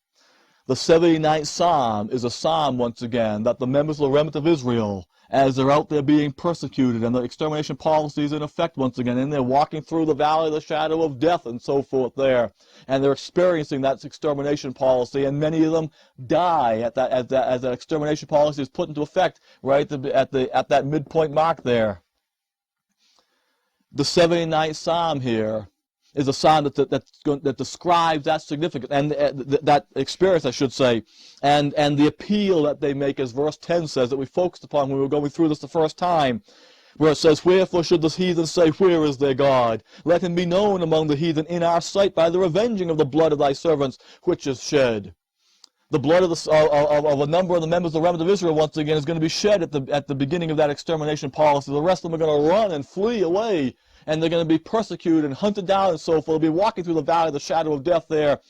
the 79th Psalm is a psalm, once again, that the members of the remnant of Israel, as they're out there being persecuted and the extermination policy is in effect once again, and they're walking through the valley of the shadow of death and so forth there, and they're experiencing that extermination policy, and many of them die as that extermination policy is put into effect right at that midpoint mark there. The 79th Psalm here is a psalm that describes that significance and that experience, I should say, and the appeal that they make, as verse 10 says, that we focused upon when we were going through this the first time. where it says, "Wherefore should the heathen say, Where is their God? Let him be known among the heathen in our sight by the revenging of the blood of thy servants, which is shed." The blood of a number of the members of the remnant of Israel, once again, is going to be shed at the beginning of that extermination policy. The rest of them are going to run and flee away, and they're going to be persecuted and hunted down and so forth. They'll be walking through the valley of the shadow of death there,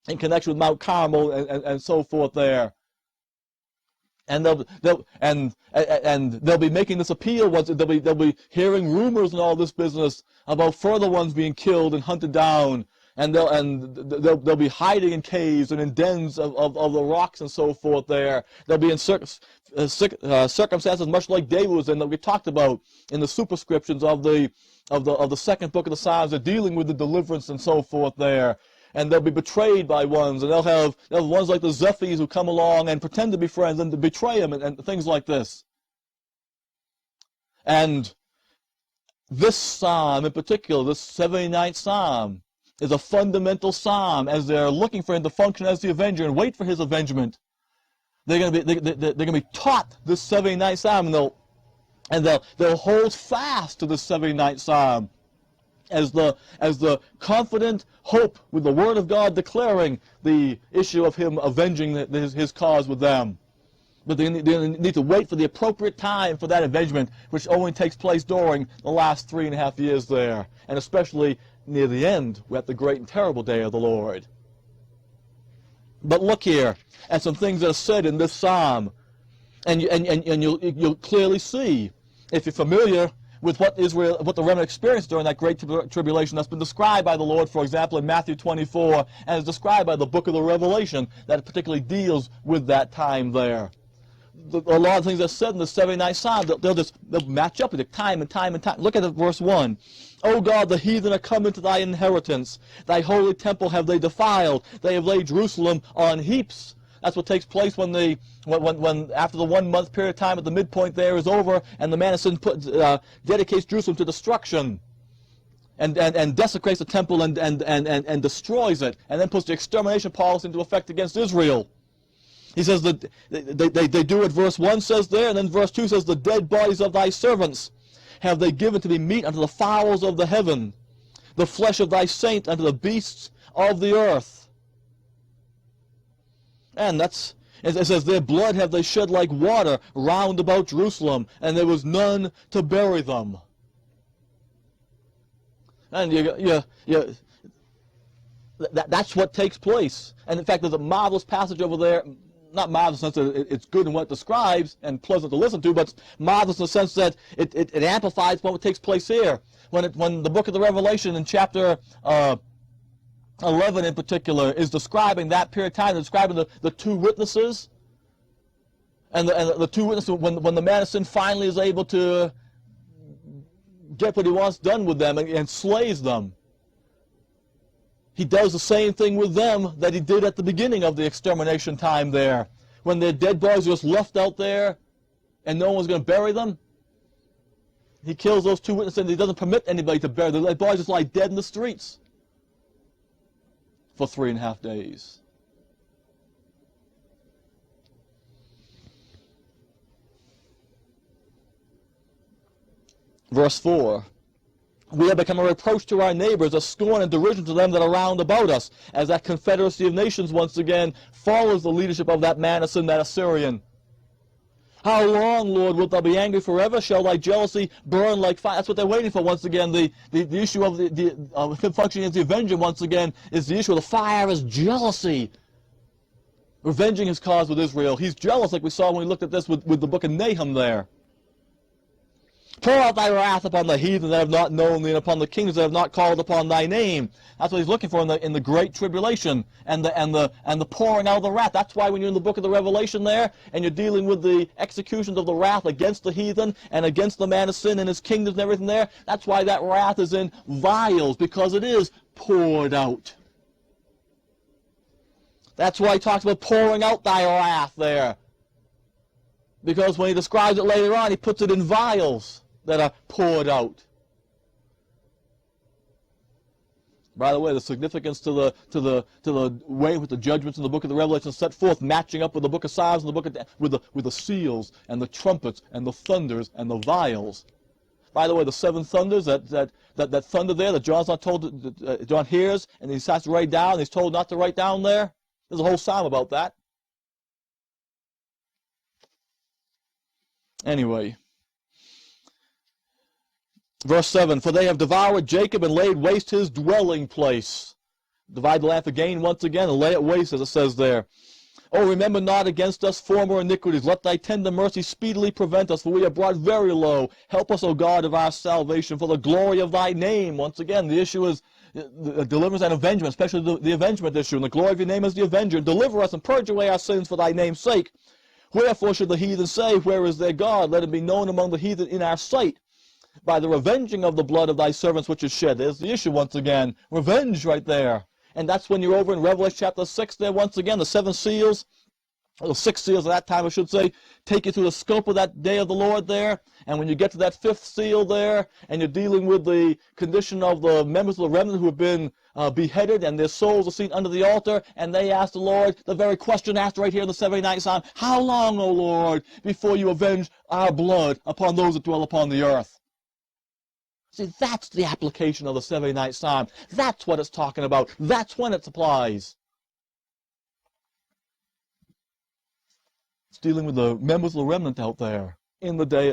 in connection with Mount Carmel and so forth there. And they'll be making this appeal. They'll be hearing rumors and all this business about further ones being killed and hunted down. And they'll be hiding in caves and in dens of the rocks and so forth there. They'll be in circumstances much like David was in, that we talked about in the superscriptions of the second book of the Psalms. They're dealing with the deliverance and so forth there. And they'll be betrayed by ones, and they'll have ones like the Zephies who come along and pretend to be friends and to betray them and things like this. And this psalm in particular, this 79th psalm, is a fundamental psalm as they're looking for him to function as the avenger and wait for his avengement. They're going to be taught this 79th psalm, and they'll hold fast to this 79th psalm as the confident hope with the word of God declaring the issue of him avenging his cause with them. But they need to wait for the appropriate time for that avengement, which only takes place during the last 3.5 years there, and especially near the end, at the great and terrible day of the Lord. But look here at some things that are said in this psalm, and you'll clearly see, if you're familiar with what the remnant experienced during that great tribulation that's been described by the Lord, for example, in Matthew 24, and is described by the book of the Revelation, that particularly deals with that time there. A lot of things that are said in the 79th Psalm, they'll match up with it time and time and time. Look at verse 1. "O God, the heathen are come into thy inheritance. Thy holy temple have they defiled. They have laid Jerusalem on heaps." That's what takes place when after the 1 month period of time at the midpoint there is over, and the man of sin dedicates Jerusalem to destruction, and desecrates the temple and destroys it, and then puts the extermination policy into effect against Israel. He says that they do what verse 1 says there, and then verse 2 says, "The dead bodies of thy servants have they given to be meat unto the fowls of the heaven, the flesh of thy saints unto the beasts of the earth." And it says, "Their blood have they shed like water round about Jerusalem, and there was none to bury them." And that's what takes place. And in fact, there's a marvelous passage over there. Not marvelous in the sense that it's good in what it describes and pleasant to listen to, but it's marvelous in the sense that it amplifies what takes place here. When the book of the Revelation in chapter 11 in particular is describing that period of time, describing the two witnesses, and the two witnesses, when the man of sin finally is able to get what he wants done with them and slays them, he does the same thing with them that he did at the beginning of the extermination time there, when their dead bodies were just left out there and no one was going to bury them. He kills those two witnesses, and he doesn't permit anybody to bury them. Their bodies just lie dead in the streets for 3.5 days. Verse 4. "We have become a reproach to our neighbors, a scorn and derision to them that are round about us," as that confederacy of nations once again follows the leadership of that man, that Assyrian. "How long, Lord, wilt thou be angry forever? Shall thy jealousy burn like fire?" That's what they're waiting for once again. The issue of him functioning as the avenger once again is the issue of the fire is jealousy. Revenging his cause with Israel. He's jealous, like we saw when we looked at this with the book of Nahum there. "Pour out thy wrath upon the heathen that have not known thee, and upon the kings that have not called upon thy name." That's what he's looking for in the great tribulation, and the pouring out of the wrath. That's why when you're in the book of the Revelation there, and you're dealing with the executions of the wrath against the heathen and against the man of sin and his kingdoms and everything there, that's why that wrath is in vials, because it is poured out. That's why he talks about pouring out thy wrath there, because when he describes it later on, he puts it in vials that are poured out. By the way, the significance to the way with the judgments in the book of the Revelation set forth, matching up with the book of Psalms and the book of with the seals and the trumpets and the thunders and the vials. By the way, the seven thunders, that thunder there that John's not told, John hears, and he starts to write down, and he's told not to write down there. There's a whole psalm about that. Anyway, verse 7, for they have devoured Jacob and laid waste his dwelling place. Divide the land again once again and lay it waste, as it says there. Oh, remember not against us former iniquities. Let thy tender mercy speedily prevent us, for we are brought very low. Help us, O God of our salvation, for the glory of thy name. Once again, the issue is deliverance and avengement, especially the avengement issue. And the glory of your name is the avenger. Deliver us and purge away our sins for thy name's sake. Wherefore should the heathen say, where is their God? Let him be known among the heathen in our sight, by the revenging of the blood of thy servants which is shed. There's the issue once again. Revenge right there. And that's when you're over in Revelation chapter 6 there once again. The seven seals, or the six seals at that time I should say, take you through the scope of that day of the Lord there. And when you get to that fifth seal there, and you're dealing with the condition of the members of the remnant who have been beheaded, and their souls are seen under the altar, and they ask the Lord the very question asked right here in the 79th Psalm, how long, O Lord, before you avenge our blood upon those that dwell upon the earth? See, that's the application of the 79th Psalm. That's what it's talking about. That's when it applies. It's dealing with the members of the remnant out there in the day,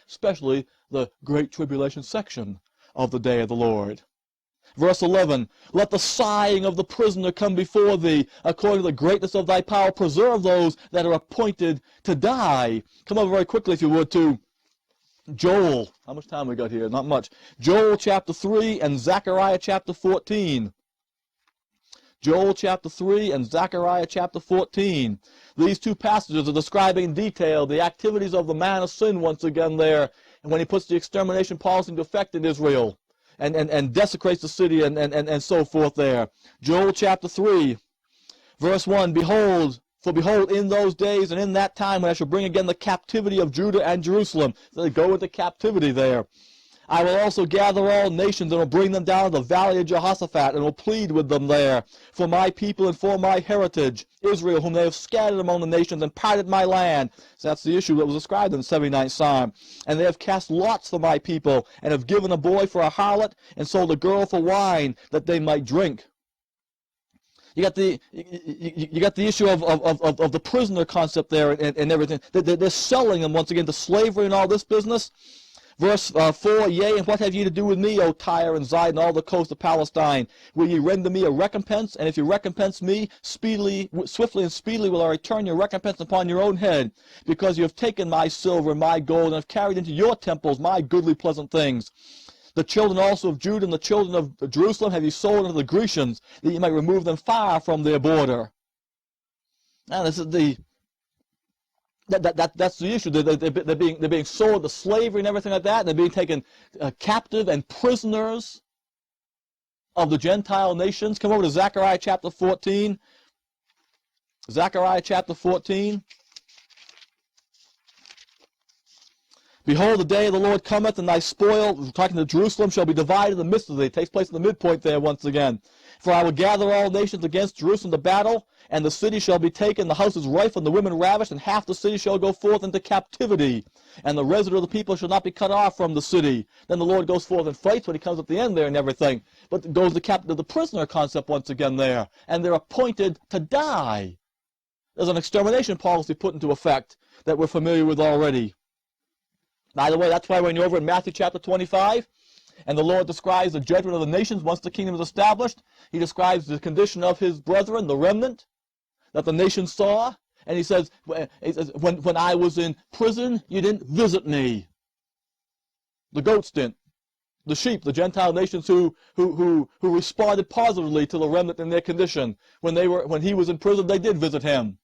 especially the Great Tribulation section of the day of the Lord. Verse 11, let the sighing of the prisoner come before thee, according to the greatness of thy power. Preserve those that are appointed to die. Come over very quickly, if you would, to Joel. How much time we got here? Not much. Joel chapter 3 and Zechariah chapter 14. Joel chapter 3 and Zechariah chapter 14. These two passages are describing in detail the activities of the man of sin once again there, and when he puts the extermination policy into effect in Israel and desecrates the city and so forth there. Joel chapter 3, verse 1, For behold, in those days and in that time when I shall bring again the captivity of Judah and Jerusalem. So they go into captivity there. I will also gather all nations and will bring them down to the valley of Jehoshaphat and will plead with them there for my people and for my heritage, Israel, whom they have scattered among the nations and parted my land. So that's the issue that was described in the 79th Psalm. And they have cast lots for my people and have given a boy for a harlot and sold a girl for wine that they might drink. You got the issue of the prisoner concept there and everything. They're selling them once again to slavery and all this business. Verse 4, Yea, and what have ye to do with me, O Tyre and Zidon, and all the coast of Palestine? Will ye render me a recompense? And if you recompense me, swiftly and speedily will I return your recompense upon your own head, because you have taken my silver and my gold, and have carried into your temples my goodly pleasant things. The children also of Judah and the children of Jerusalem have ye sold unto the Grecians, that ye might remove them far from their border. Now this is that's the issue. They're being sold to slavery and everything like that, and they're being taken captive and prisoners of the Gentile nations. Come over to Zechariah chapter 14. Zechariah chapter 14. Behold, the day of the Lord cometh, and thy spoil, talking to Jerusalem, shall be divided in the midst of thee. It takes place in the midpoint there once again. For I will gather all nations against Jerusalem to battle, and the city shall be taken, the houses rife, and the women ravished, and half the city shall go forth into captivity, and the residue of the people shall not be cut off from the city. Then the Lord goes forth and fights when he comes at the end there and everything. But it goes to the prisoner concept once again there, and they're appointed to die. There's an extermination policy put into effect that we're familiar with already. By the way, that's why when you're over in Matthew chapter 25, and the Lord describes the judgment of the nations once the kingdom is established, he describes the condition of his brethren, the remnant, that the nations saw, and he says, when I was in prison, you didn't visit me. The goats didn't. The sheep, the Gentile nations who responded positively to the remnant in their condition. When he was in prison, they did visit him.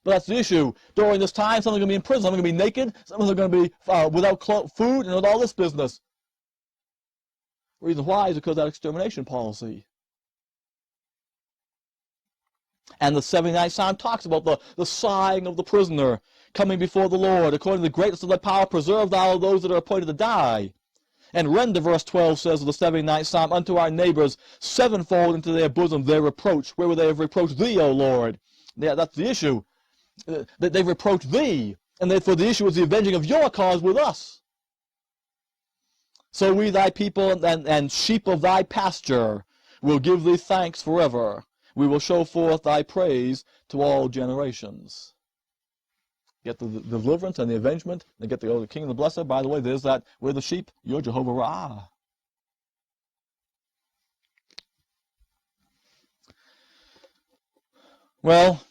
But that's the issue. During this time, some are going to be in prison, some are going to be naked, some are going to be without food, and with all this business. The reason why is because of that extermination policy. And the 79th Psalm talks about the sighing of the prisoner coming before the Lord. According to the greatness of thy power, preserve thou those that are appointed to die. And render, verse 12 says of the 79th Psalm, unto our neighbors sevenfold into their bosom their reproach. Where would they have reproached thee, O Lord? Yeah, that's the issue. That they reproach thee, and therefore the issue is the avenging of your cause with us. So we, thy people and sheep of thy pasture, will give thee thanks forever. We will show forth thy praise to all generations. Get the deliverance and the avengement, and get the king of the blessed. By the way, there's that, we're the sheep, you're Jehovah Ra. Well,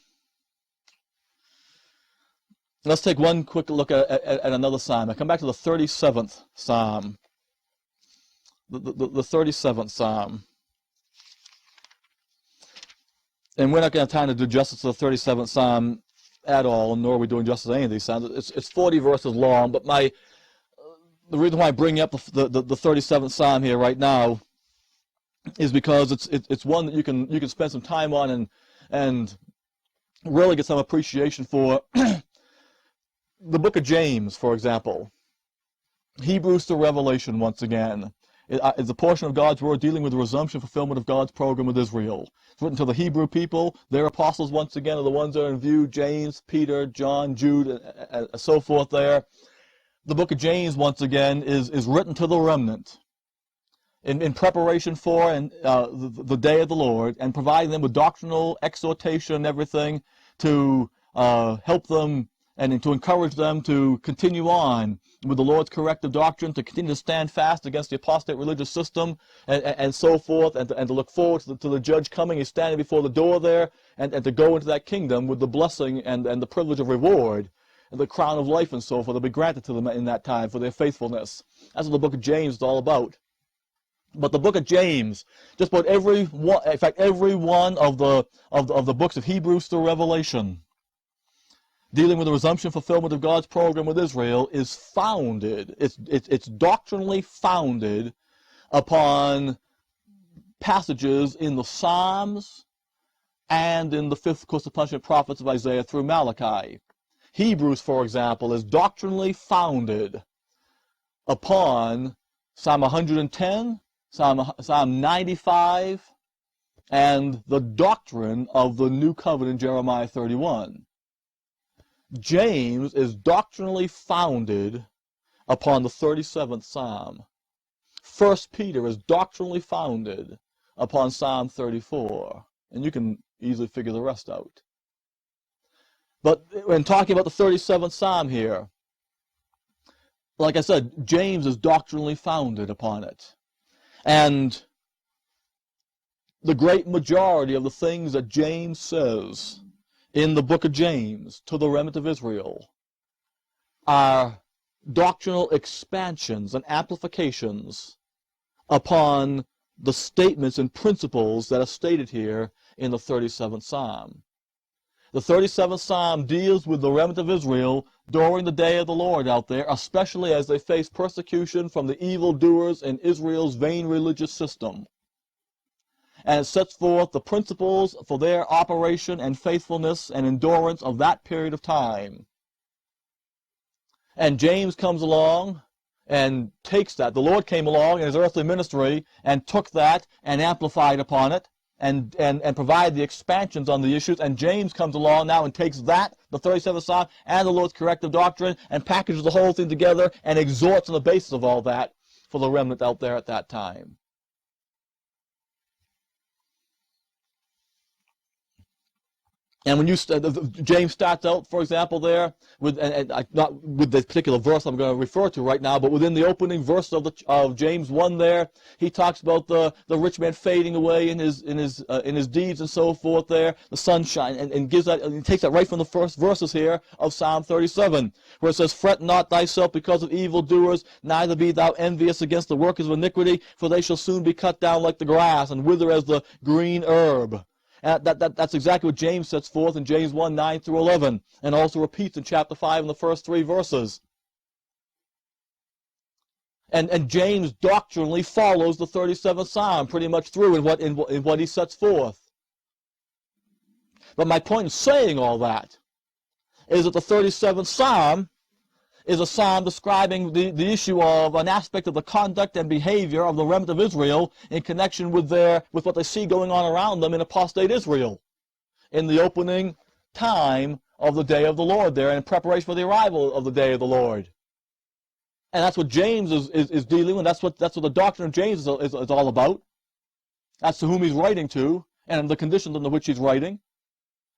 let's take one quick look at another psalm. I come back to the 37th psalm. The 37th psalm. And we're not going to have time to do justice to the 37th psalm at all, nor are we doing justice to any of these psalms. It's 40 verses long, but the reason why I bring up the 37th psalm here right now is because it's one that you can spend some time on and really get some appreciation for. The book of James, for example, Hebrews to Revelation once again. It's a portion of God's word dealing with the resumption fulfillment of God's program with Israel. It's written to the Hebrew people. Their apostles, once again, are the ones that are in view: James, Peter, John, Jude, and so forth there. The book of James, once again, is written to the remnant in preparation for the day of the Lord, and providing them with doctrinal exhortation and everything to help them and to encourage them to continue on with the Lord's corrective doctrine, to continue to stand fast against the apostate religious system, and so forth, and to look forward to the judge coming. He's standing before the door there, and to go into that kingdom with the blessing and the privilege of reward, and the crown of life and so forth will be granted to them in that time for their faithfulness. That's what the book of James is all about. But the book of James, just about every one of the books of Hebrews to Revelation, dealing with the resumption fulfillment of God's program with Israel, is founded, it's doctrinally founded upon passages in the Psalms and in the fifth course of punishment prophets of Isaiah through Malachi. Hebrews, for example, is doctrinally founded upon Psalm 110, Psalm 95, and the doctrine of the new covenant, Jeremiah 31. James is doctrinally founded upon the 37th Psalm. 1 Peter is doctrinally founded upon Psalm 34. And you can easily figure the rest out. But when talking about the 37th Psalm here, like I said, James is doctrinally founded upon it. And the great majority of the things that James says in the book of James to the remnant of Israel are doctrinal expansions and amplifications upon the statements and principles that are stated here in the 37th Psalm. The 37th Psalm deals with the remnant of Israel during the day of the Lord out there, especially as they face persecution from the evildoers in Israel's vain religious system. And it sets forth the principles for their operation and faithfulness and endurance of that period of time. And James comes along and takes that. The Lord came along in his earthly ministry and took that and amplified upon it and provided the expansions on the issues. And James comes along now and takes that, the 37th Psalm, and the Lord's corrective doctrine, and packages the whole thing together and exhorts on the basis of all that for the remnant out there at that time. And when James starts out, for example, there with not with the particular verse I'm going to refer to right now, but within the opening verse of James 1, there he talks about the rich man fading away in his deeds and so forth. There, the sunshine, and gives that, and he takes that right from the first verses here of Psalm 37, where it says, "Fret not thyself because of evildoers, neither be thou envious against the workers of iniquity, for they shall soon be cut down like the grass and wither as the green herb." And that's exactly what James sets forth in James 1, 9 through 11, and also repeats in chapter 5 in the first 3 verses. And James doctrinally follows the 37th Psalm pretty much through in what he sets forth. But my point in saying all that is that the 37th Psalm is a psalm describing the issue of an aspect of the conduct and behavior of the remnant of Israel in connection with what they see going on around them in apostate Israel in the opening time of the day of the Lord there, and in preparation for the arrival of the day of the Lord. And that's what James is dealing with. That's what the doctrine of James is all about. That's to whom he's writing to, and the conditions under which he's writing,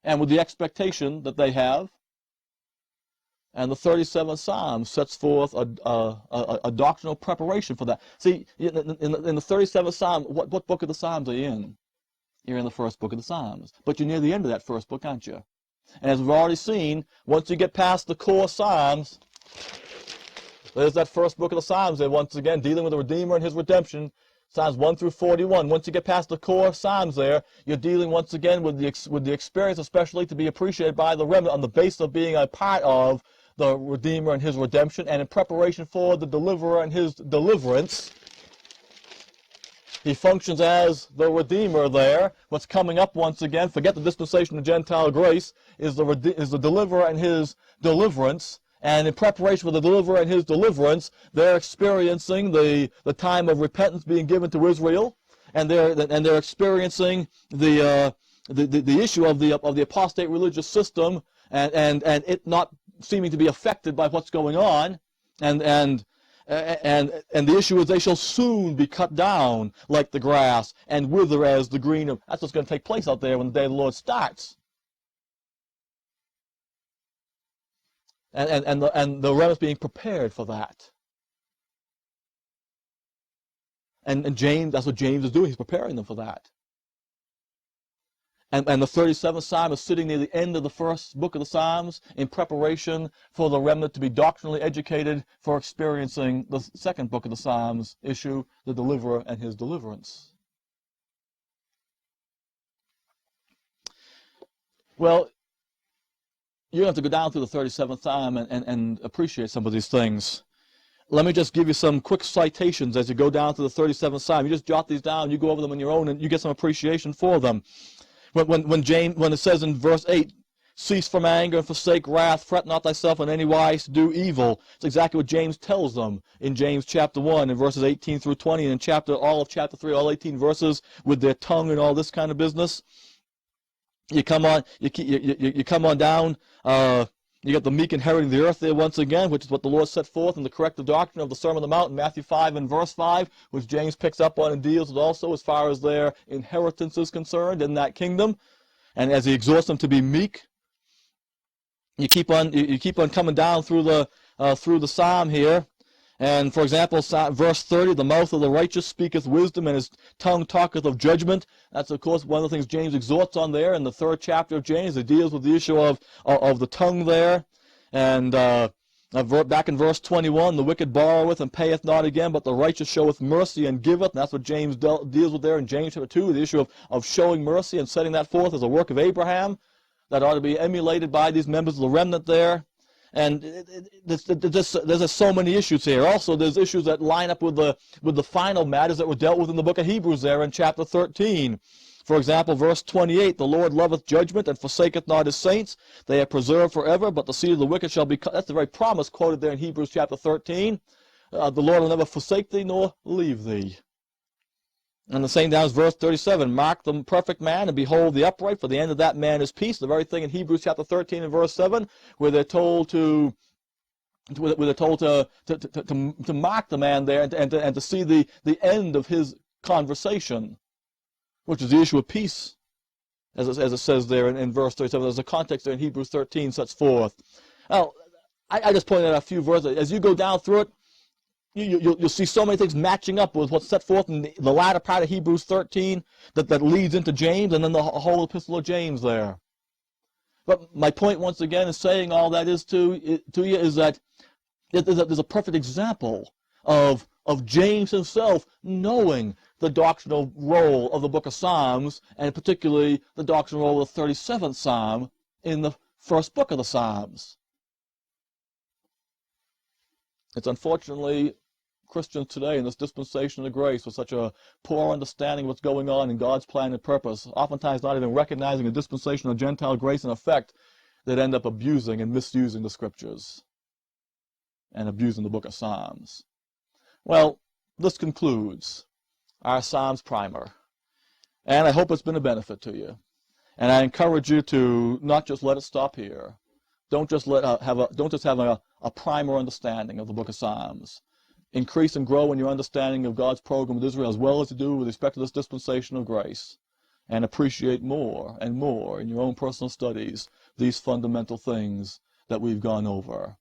and with the expectation that they have. And the 37th Psalm sets forth a doctrinal preparation for that. See, in the 37th Psalm, what book of the Psalms are you in? You're in the first book of the Psalms. But you're near the end of that first book, aren't you? And as we've already seen, once you get past the core Psalms, there's that first book of the Psalms there, once again, dealing with the Redeemer and his redemption, Psalms 1 through 41. Once you get past the core Psalms there, you're dealing once again with the experience, especially to be appreciated by the remnant on the basis of being a part of the Redeemer and his redemption, and in preparation for the Deliverer and his deliverance. He functions as the Redeemer there. What's coming up once again, forget the dispensation of Gentile grace, is the Deliverer and his deliverance. And in preparation for the Deliverer and his deliverance, they're experiencing the time of repentance being given to Israel, and they're experiencing the issue of the apostate religious system and it not seeming to be affected by what's going on, and the issue is they shall soon be cut down like the grass and wither as the green. That's what's going to take place out there when the day of the Lord starts. And the remnant's being prepared for that. And James, that's what James is doing. He's preparing them for that. And the 37th Psalm is sitting near the end of the first book of the Psalms in preparation for the remnant to be doctrinally educated for experiencing the second book of the Psalms issue, the Deliverer and his deliverance. Well, you have to go down through the 37th Psalm and appreciate some of these things. Let me just give you some quick citations as you go down to the 37th Psalm. You just jot these down, you go over them on your own, and you get some appreciation for them. When it says in verse 8, cease from anger and forsake wrath, fret not thyself in any wise to do evil. It's exactly what James tells them in James chapter 1 in verses 18 through 20, and in all of chapter 3, all 18 verses with their tongue and all this kind of business. You come on down. You got the meek inheriting the earth there once again, which is what the Lord set forth in the corrective doctrine of the Sermon on the Mount in Matthew 5 and verse 5, which James picks up on and deals with also as far as their inheritance is concerned in that kingdom. And as he exhorts them to be meek, you keep on coming down through the psalm here. And for example, verse 30, the mouth of the righteous speaketh wisdom, and his tongue talketh of judgment. That's, of course, one of the things James exhorts on there in the 3rd chapter of James. It deals with the issue of the tongue there. And back in verse 21, the wicked borroweth and payeth not again, but the righteous showeth mercy and giveth. And that's what James deals with there in James chapter 2, the issue of showing mercy and setting that forth as a work of Abraham that ought to be emulated by these members of the remnant there. And there's so many issues here. Also, there's issues that line up with the final matters that were dealt with in the book of Hebrews there in chapter 13. For example, verse 28, the Lord loveth judgment and forsaketh not his saints. They are preserved forever, but the seed of the wicked shall be cut. That's the very promise quoted there in Hebrews chapter 13. The Lord will never forsake thee nor leave thee. And the same down is verse 37, mark the perfect man, and behold the upright, for the end of that man is peace. The very thing in Hebrews chapter 13 and verse 7, where they're told to mark the man there and to see the end of his conversation, which is the issue of peace, as it says there in verse 37. There's a context there in Hebrews 13 sets forth. Now, I just pointed out a few verses. As you go down through it, you'll see so many things matching up with what's set forth in the latter part of Hebrews 13 that leads into James, and then the whole epistle of James there. But my point, once again, in saying all that is to you is that there's a perfect example of James himself knowing the doctrinal role of the book of Psalms, and particularly the doctrinal role of the 37th Psalm in the first book of the Psalms. It's unfortunately Christians today in this dispensation of grace with such a poor understanding of what's going on in God's plan and purpose, oftentimes not even recognizing the dispensation of Gentile grace in effect, that end up abusing and misusing the Scriptures. and abusing the book of Psalms. Well, this concludes our Psalms primer, and I hope it's been a benefit to you. And I encourage you to not just let it stop here. Don't just have a primer understanding of the book of Psalms. Increase and grow in your understanding of God's program with Israel, as well as you do with respect to this dispensation of grace, and appreciate more and more in your own personal studies these fundamental things that we've gone over.